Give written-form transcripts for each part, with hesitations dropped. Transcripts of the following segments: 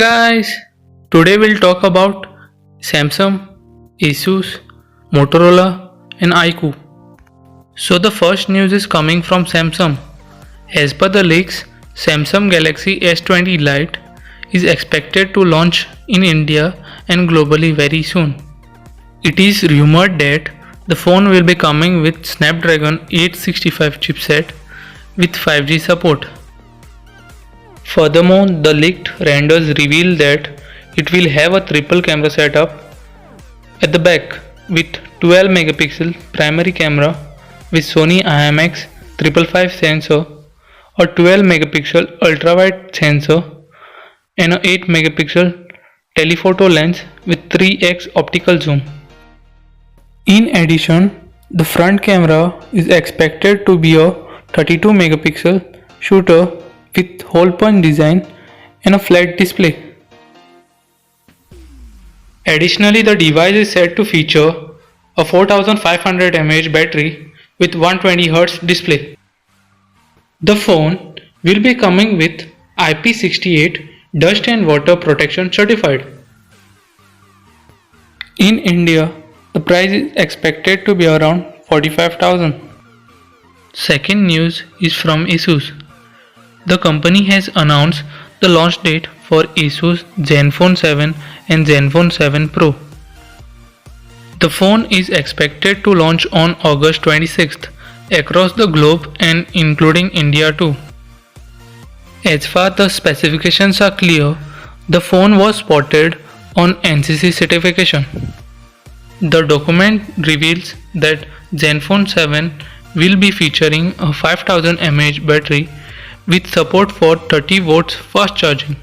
guys, today we'll talk about Samsung, Asus, Motorola and iQOO. So the first news is coming from Samsung. As per the leaks, Samsung Galaxy S20 Lite is expected to launch in India and globally very soon. It is rumored that the phone will be coming with Snapdragon 865 chipset with 5G support. Furthermore, the leaked renders reveal that it will have a triple camera setup at the back with 12 megapixel primary camera with Sony IMX 555 sensor, a 12 megapixel ultrawide sensor and a 8 megapixel telephoto lens with 3x optical zoom. In addition, the front camera is expected to be a 32 megapixel shooter with hole punch design and a flat display. Additionally, the device is said to feature a 4500 mAh battery with 120Hz display. The phone will be coming with IP68 dust and water protection certified. In India, the price is expected to be around 45,000. Second news is from Asus. The company has announced the launch date for Asus Zenfone 7 and Zenfone 7 Pro. The phone is expected to launch on August 26th across the globe and including India too. As far the specifications are clear, the phone was spotted on NCC certification. The document reveals that Zenfone 7 will be featuring a 5000 mAh battery with support for 30 volts fast charging.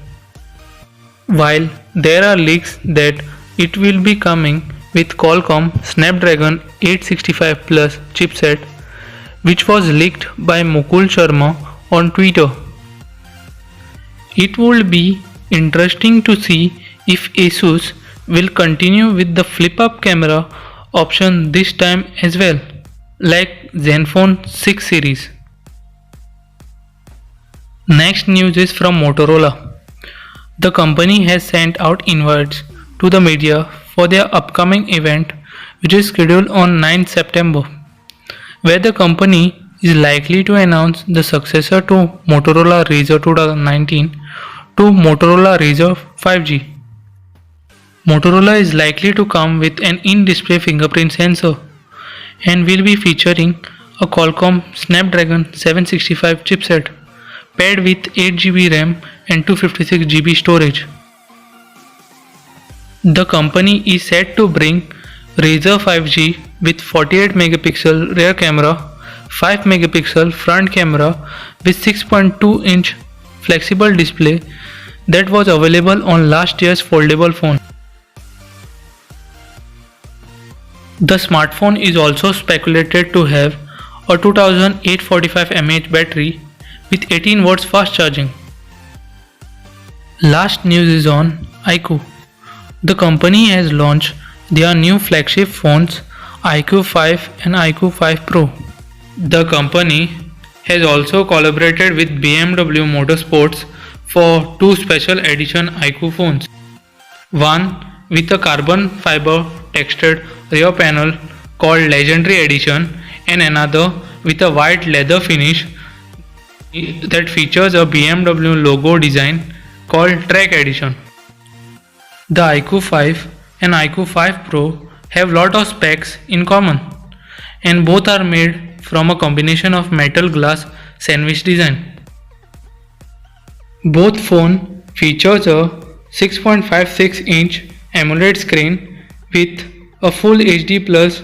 While there are leaks that it will be coming with Qualcomm Snapdragon 865 Plus chipset, which was leaked by Mukul Sharma on Twitter. It would be interesting to see if Asus will continue with the flip-up camera option this time as well, like Zenfone 6 series. Next news is from Motorola. The company has sent out invites to the media for their upcoming event, which is scheduled on 9th September, where the company is likely to announce the successor to Motorola Razr 2019 to Motorola Razr 5G. Motorola is likely to come with an in-display fingerprint sensor and will be featuring a Qualcomm Snapdragon 765 chipset paired with 8GB RAM and 256GB storage. The company is set to bring Razr 5G with 48 megapixel rear camera, 5 megapixel front camera with 6.2 inch flexible display that was available on last year's foldable phone. The smartphone is also speculated to have a 2845 mAh battery with 18 watts fast charging. Last news is on iQOO. The company has launched their new flagship phones iQOO 5 and iQOO 5 Pro. The company has also collaborated with BMW Motorsports for two special edition iQOO phones. One with a carbon fiber textured rear panel called Legendary Edition and another with a white leather finish that features a BMW logo design called Track Edition. The iQOO 5 and iQOO 5 Pro have lot of specs in common and both are made from a combination of metal glass sandwich design. Both phone features a 6.56 inch AMOLED screen with a full HD plus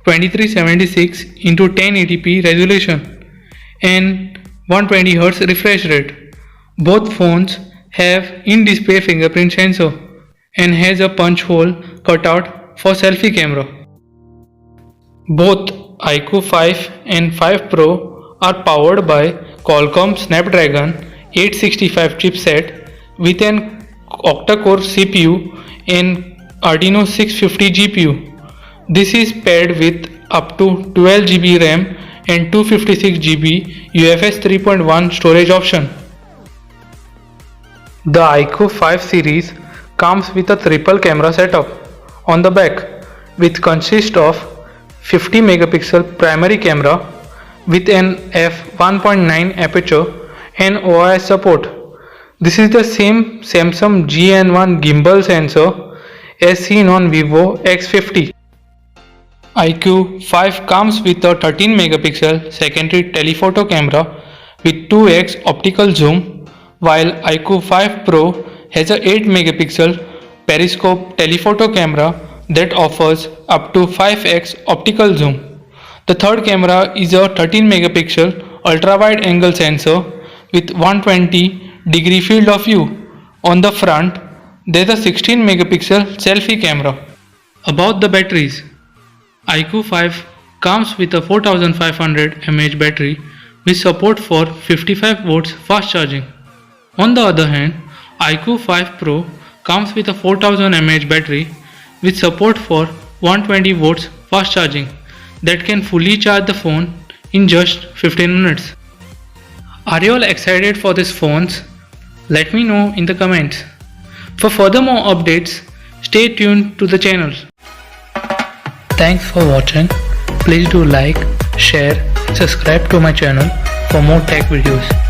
2376 x 1080p resolution and 120Hz refresh rate. Both phones have in-display fingerprint sensor and has a punch hole cutout for selfie camera. Both iQOO 5 and 5 Pro are powered by Qualcomm Snapdragon 865 chipset with an octa-core CPU and Adreno 650 GPU. This is paired with up to 12GB RAM and 256GB UFS 3.1 storage option. The iQOO 5 series comes with a triple camera setup on the back, which consists of 50 megapixel primary camera with an f1.9 aperture and OIS support. This is the same Samsung GN1 gimbal sensor as seen on Vivo X50. iQOO 5 comes with a 13 megapixel secondary telephoto camera with 2x optical zoom, while iQOO 5 Pro has a 8 megapixel periscope telephoto camera that offers up to 5x optical zoom. The third camera is a 13 megapixel ultra wide angle sensor with 120-degree field of view. On the front, there is a 16 megapixel selfie camera. About the batteries, iQOO 5 comes with a 4500 mAh battery with support for 55 volts fast charging. On the other hand, iQOO 5 Pro comes with a 4000 mAh battery with support for 120 volts fast charging that can fully charge the phone in just 15 minutes. Are you all excited for these phones? Let me know in the comments. For further more updates, stay tuned to the channel. Thanks for watching. Please do like, share, subscribe to my channel for more tech videos.